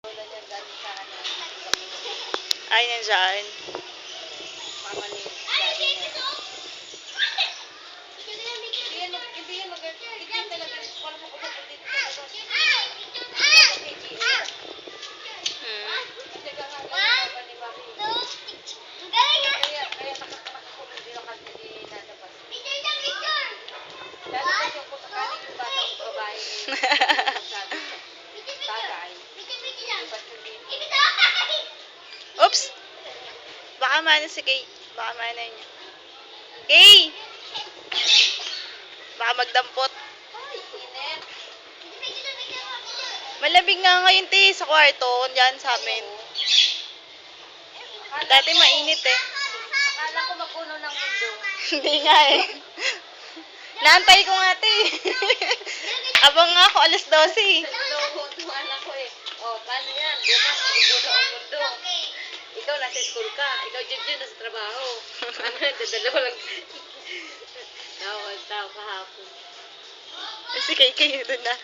Ay, nandyan. Mama ni daddy niya. Hindi yan talaga. Wala mo ko dito talaga. Nagkakagawa ni Bobby. Kaya nakakanak ako hindi nadabas. Lalabas yung kung sakaling yung batang babae sabi ko. Tagay. Oops! Baka mana si Kay. Baka mana niya. Kay! Baka magdampot. Ay, init. Malamig nga ngayon, te, sa kwarto. Diyan sa amin. Dati mainit eh. Akala ko mapuno ng mundo. Hindi nga eh. Naantay ko nga, te. Abang nga ako, alas 12. Loko, tuwala ko eh. Oh, paano yan? Bukas, magugulo ang mundo. Ikaw nasa school ka. Ikaw, Junjun, nasa trabaho. Ano, dadalawa lang. Tawag tao kahapon. Si Kay doon na.